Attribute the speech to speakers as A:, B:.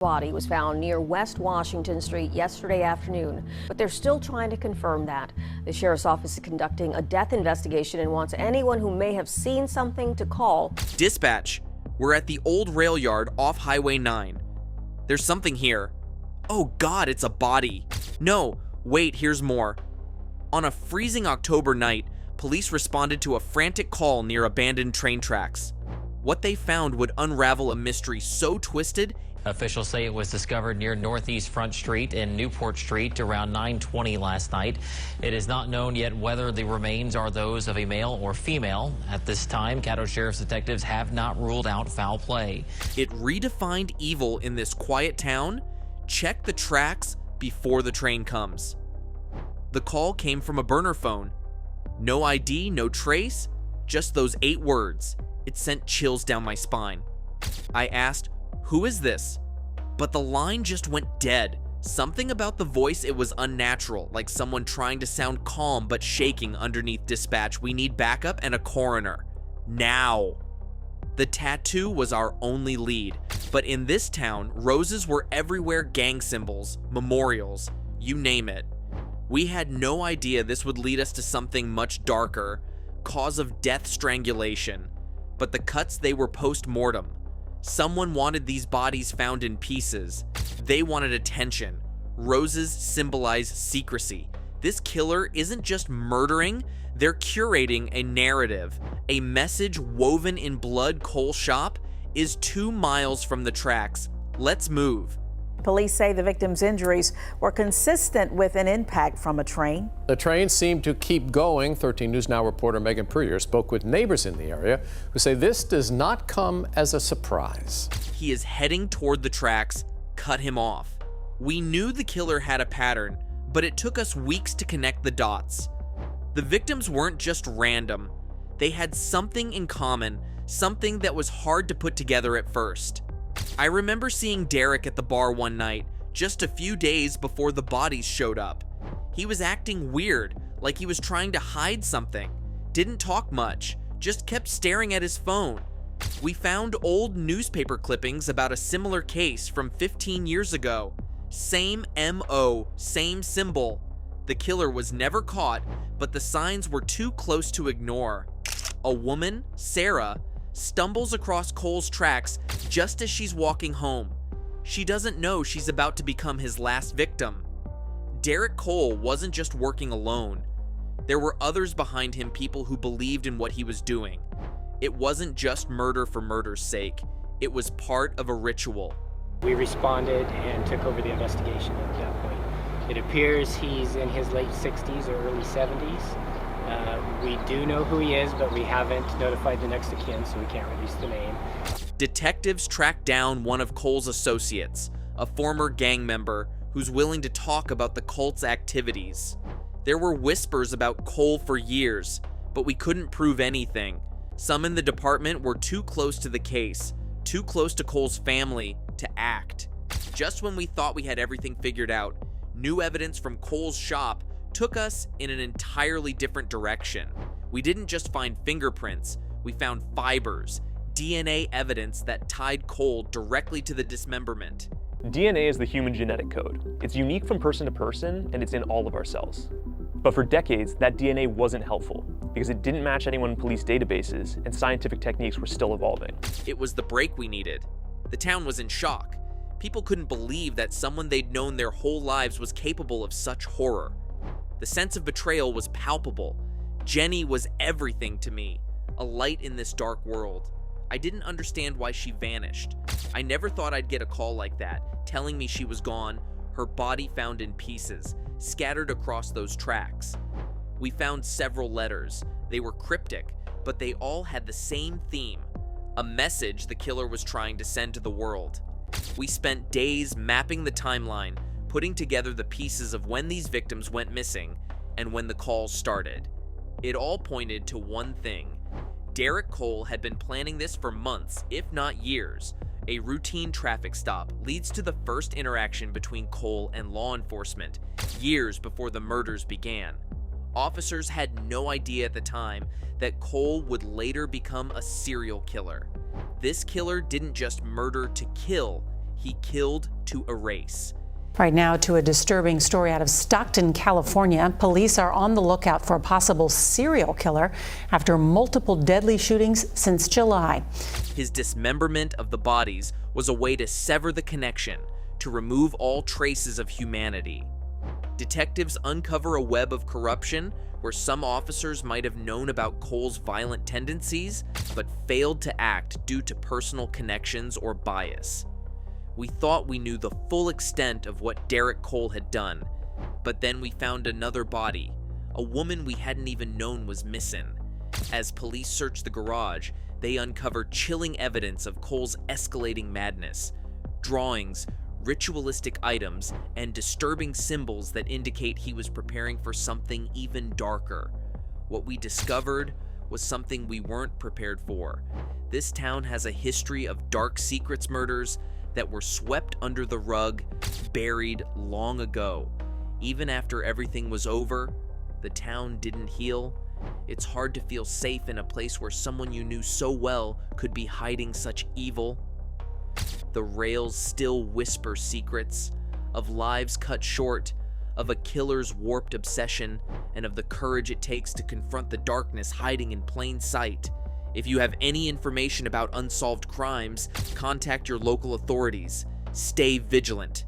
A: Body was found near West Washington Street yesterday afternoon, but they're still trying to confirm that. The sheriff's office is conducting a death investigation and wants anyone who may have seen something to call.
B: Dispatch, we're at the old rail yard off Highway 9. There's something here. Oh God, it's a body. No, wait, here's more. On a freezing October night, police responded to a frantic call near abandoned train tracks. What they found would unravel a mystery so twisted.
C: Officials say it was discovered near Northeast Front Street and Newport Street around 9:20 last night. It is not known yet whether the remains are those of a male or female. At this time, Caddo Sheriff's detectives have not ruled out foul play.
B: It redefined evil in this quiet town. Check the tracks before the train comes. The call came from a burner phone. No ID, no trace, just those 8 words. It sent chills down my spine. I asked, "Who is this?" But the line just went dead. Something about the voice, it was unnatural, like someone trying to sound calm but shaking underneath. "Dispatch, we need backup and a coroner. Now." The tattoo was our only lead, but in this town, roses were everywhere, gang symbols, memorials, you name it. We had no idea this would lead us to something much darker, cause of death strangulation, but the cuts, they were post-mortem. Someone wanted these bodies found in pieces. They wanted attention. Roses symbolize secrecy. This killer isn't just murdering, they're curating a narrative. A message woven in blood. Cole shop is 2 miles from the tracks. Let's move.
D: Police say the victim's injuries were consistent with an impact from a train.
E: The train seemed to keep going. 13 News Now reporter Megan Puryear spoke with neighbors in the area who say this does not come as a surprise.
B: He is heading toward the tracks. Cut him off. We knew the killer had a pattern, but it took us weeks to connect the dots. The victims weren't just random. They had something in common, something that was hard to put together at first. I remember seeing Derek at the bar one night, just a few days before the bodies showed up. He was acting weird, like he was trying to hide something. Didn't talk much, just kept staring at his phone. We found old newspaper clippings about a similar case from 15 years ago. Same MO, same symbol. The killer was never caught, but the signs were too close to ignore. A woman, Sarah, stumbles across Cole's tracks just as she's walking home. She doesn't know she's about to become his last victim. Derek Cole wasn't just working alone. There were others behind him, people who believed in what he was doing. It wasn't just murder for murder's sake. It was part of a ritual.
F: We responded and took over the investigation at that point. It appears he's in his late 60s or early 70s. We do know who he is, but we haven't notified the next of kin, so we can't release the name.
B: Detectives tracked down one of Cole's associates, a former gang member who's willing to talk about the cult's activities. There were whispers about Cole for years, but we couldn't prove anything. Some in the department were too close to the case, too close to Cole's family to act. Just when we thought we had everything figured out, new evidence from Cole's shop took us in an entirely different direction. We didn't just find fingerprints, we found fibers, DNA evidence that tied Cole directly to the dismemberment.
G: DNA is the human genetic code. It's unique from person to person, and it's in all of our cells. But for decades, that DNA wasn't helpful because it didn't match anyone in police databases, and scientific techniques were still evolving.
B: It was the break we needed. The town was in shock. People couldn't believe that someone they'd known their whole lives was capable of such horror. The sense of betrayal was palpable. Jenny was everything to me, a light in this dark world. I didn't understand why she vanished. I never thought I'd get a call like that, telling me she was gone, her body found in pieces, scattered across those tracks. We found several letters. They were cryptic, but they all had the same theme, a message the killer was trying to send to the world. We spent days mapping the timeline, putting together the pieces of when these victims went missing and when the calls started. It all pointed to one thing. Derek Cole had been planning this for months, if not years. A routine traffic stop leads to the first interaction between Cole and law enforcement, years before the murders began. Officers had no idea at the time that Cole would later become a serial killer. This killer didn't just murder to kill, he killed to erase.
H: Right now to a disturbing story out of Stockton, California. Police are on the lookout for a possible serial killer after multiple deadly shootings since July.
B: His dismemberment of the bodies was a way to sever the connection, to remove all traces of humanity. Detectives uncover a web of corruption where some officers might have known about Cole's violent tendencies, but failed to act due to personal connections or bias. We thought we knew the full extent of what Derek Cole had done, but then we found another body, a woman we hadn't even known was missing. As police searched the garage, they uncovered chilling evidence of Cole's escalating madness, drawings, ritualistic items, and disturbing symbols that indicate he was preparing for something even darker. What we discovered was something we weren't prepared for. This town has a history of dark secrets murders that were swept under the rug, buried long ago. Even after everything was over, the town didn't heal. It's hard to feel safe in a place where someone you knew so well could be hiding such evil. The rails still whisper secrets of lives cut short, of a killer's warped obsession, and of the courage it takes to confront the darkness hiding in plain sight. If you have any information about unsolved crimes, contact your local authorities. Stay vigilant.